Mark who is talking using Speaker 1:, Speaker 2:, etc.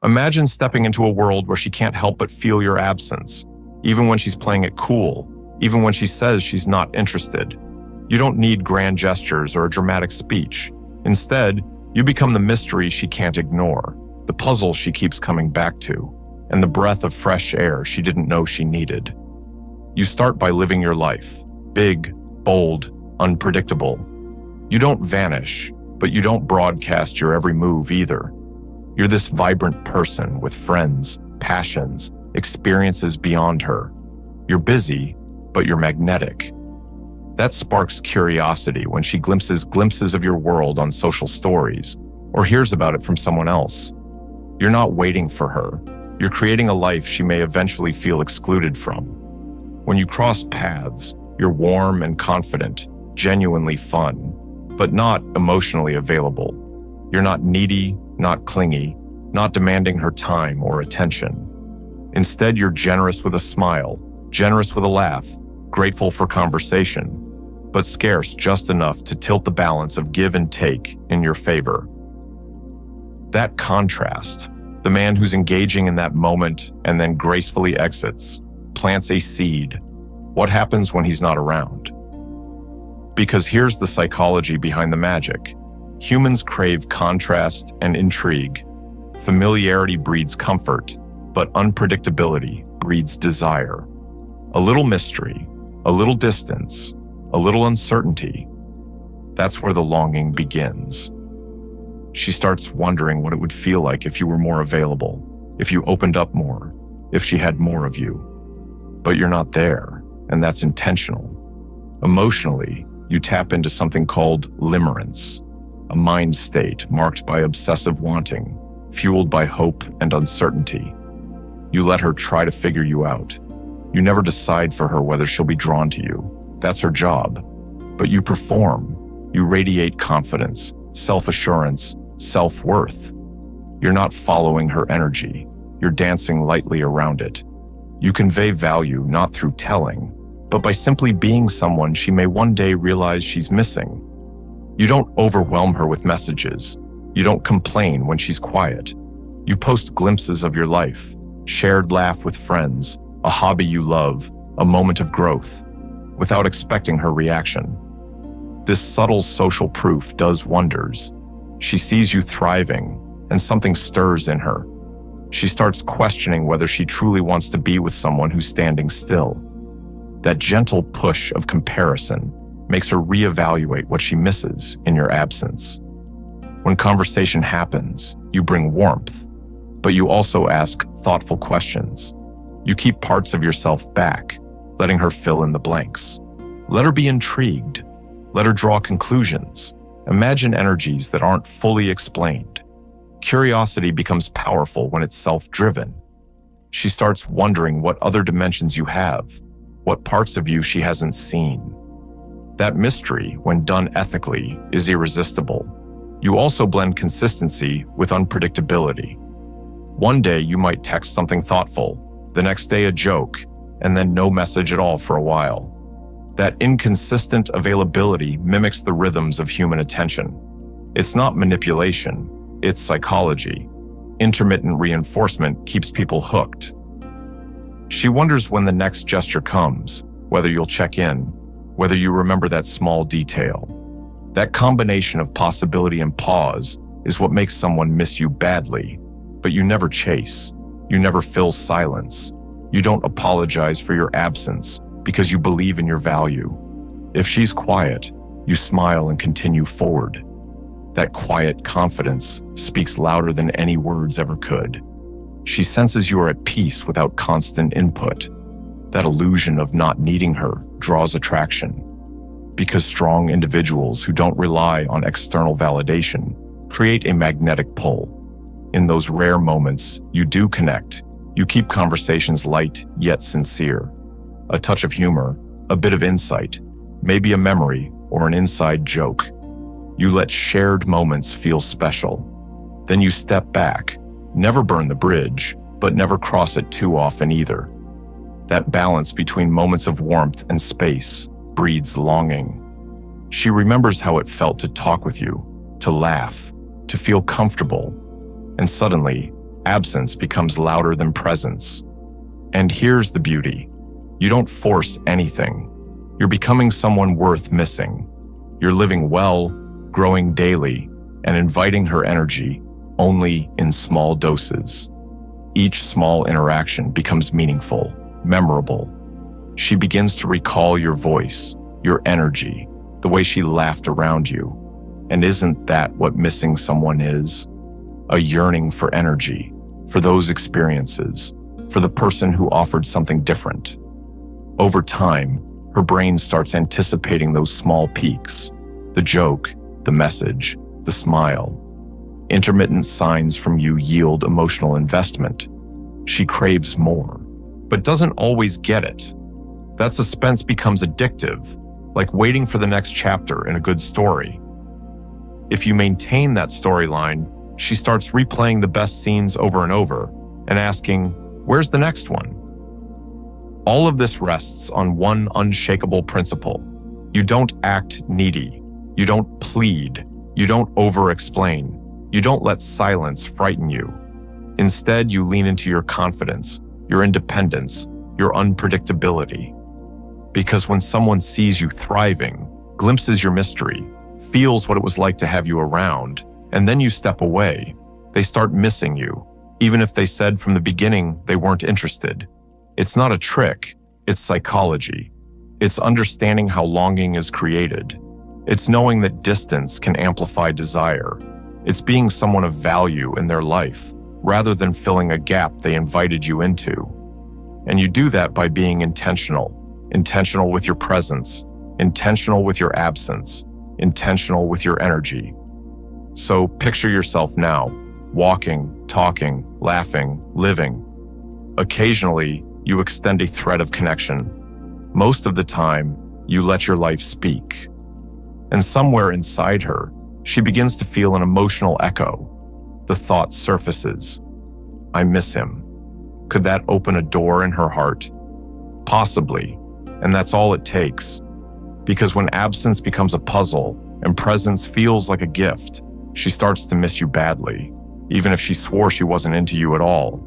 Speaker 1: Imagine stepping into a world where she can't help but feel your absence, even when she's playing it cool, even when she says she's not interested. You don't need grand gestures or a dramatic speech. Instead, you become the mystery she can't ignore, the puzzle she keeps coming back to, and the breath of fresh air she didn't know she needed. You start by living your life, big, bold, unpredictable. You don't vanish, but you don't broadcast your every move either. You're this vibrant person with friends, passions, experiences beyond her. You're busy, but you're magnetic. That sparks curiosity when she glimpses of your world on social stories or hears about it from someone else. You're not waiting for her. You're creating a life she may eventually feel excluded from. When you cross paths, you're warm and confident, genuinely fun, but not emotionally available. You're not needy, not clingy, not demanding her time or attention. Instead, you're generous with a smile, generous with a laugh, grateful for conversation, but scarce just enough to tilt the balance of give and take in your favor. That contrast, the man who's engaging in that moment and then gracefully exits, plants a seed. What happens when he's not around? Because here's the psychology behind the magic. Humans crave contrast and intrigue. Familiarity breeds comfort, but unpredictability breeds desire. A little mystery, a little distance, a little uncertainty. That's where the longing begins. She starts wondering what it would feel like if you were more available, if you opened up more, if she had more of you. But you're not there, and that's intentional. Emotionally, you tap into something called limerence, a mind state marked by obsessive wanting, fueled by hope and uncertainty. You let her try to figure you out. You never decide for her whether she'll be drawn to you. That's her job. But you perform. You radiate confidence, self-assurance, self-worth. You're not following her energy. You're dancing lightly around it. You convey value not through telling, but by simply being someone she may one day realize she's missing. You don't overwhelm her with messages. You don't complain when she's quiet. You post glimpses of your life, shared laugh with friends, a hobby you love, a moment of growth, without expecting her reaction. This subtle social proof does wonders. She sees you thriving, and something stirs in her. She starts questioning whether she truly wants to be with someone who's standing still. That gentle push of comparison makes her reevaluate what she misses in your absence. When conversation happens, you bring warmth, but you also ask thoughtful questions. You keep parts of yourself back, letting her fill in the blanks. Let her be intrigued. Let her draw conclusions. Imagine energies that aren't fully explained. Curiosity becomes powerful when it's self-driven. She starts wondering what other dimensions you have, what parts of you she hasn't seen. That mystery, when done ethically, is irresistible. You also blend consistency with unpredictability. One day you might text something thoughtful, the next day a joke, and then no message at all for a while. That inconsistent availability mimics the rhythms of human attention. It's not manipulation, it's psychology. Intermittent reinforcement keeps people hooked. She wonders when the next gesture comes, whether you'll check in, whether you remember that small detail. That combination of possibility and pause is what makes someone miss you badly, but you never chase. You never fill silence. You don't apologize for your absence because you believe in your value. If she's quiet, you smile and continue forward. That quiet confidence speaks louder than any words ever could. She senses you are at peace without constant input. That illusion of not needing her draws attraction. Because strong individuals who don't rely on external validation create a magnetic pull. In those rare moments, you do connect. You keep conversations light yet sincere. A touch of humor, a bit of insight, maybe a memory or an inside joke. You let shared moments feel special. Then you step back, never burn the bridge, but never cross it too often either. That balance between moments of warmth and space breeds longing. She remembers how it felt to talk with you, to laugh, to feel comfortable, and suddenly, Absence becomes louder than presence. And here's the beauty. You don't force anything. You're becoming someone worth missing. You're living well, growing daily, and inviting her energy only in small doses. Each small interaction becomes meaningful, memorable. She begins to recall your voice, your energy, the way she laughed around you. And isn't that what missing someone is? A yearning for energy, for those experiences, for the person who offered something different. Over time, her brain starts anticipating those small peaks, the joke, the message, the smile. Intermittent signs from you yield emotional investment. She craves more, but doesn't always get it. That suspense becomes addictive, like waiting for the next chapter in a good story. If you maintain that storyline, she starts replaying the best scenes over and over and asking, "Where's the next one?" All of this rests on one unshakable principle. You don't act needy. You don't plead. You don't over-explain. You don't let silence frighten you. Instead, you lean into your confidence, your independence, your unpredictability. Because when someone sees you thriving, glimpses your mystery, feels what it was like to have you around, and then you step away, they start missing you, even if they said from the beginning they weren't interested. It's not a trick, it's psychology. It's understanding how longing is created. It's knowing that distance can amplify desire. It's being someone of value in their life, rather than filling a gap they invited you into. And you do that by being intentional with your presence, intentional with your absence, intentional with your energy. So picture yourself now, walking, talking, laughing, living. Occasionally, you extend a thread of connection. Most of the time, you let your life speak. And somewhere inside her, she begins to feel an emotional echo. The thought surfaces, "I miss him." Could that open a door in her heart? Possibly, and that's all it takes. Because when absence becomes a puzzle and presence feels like a gift, she starts to miss you badly, even if she swore she wasn't into you at all.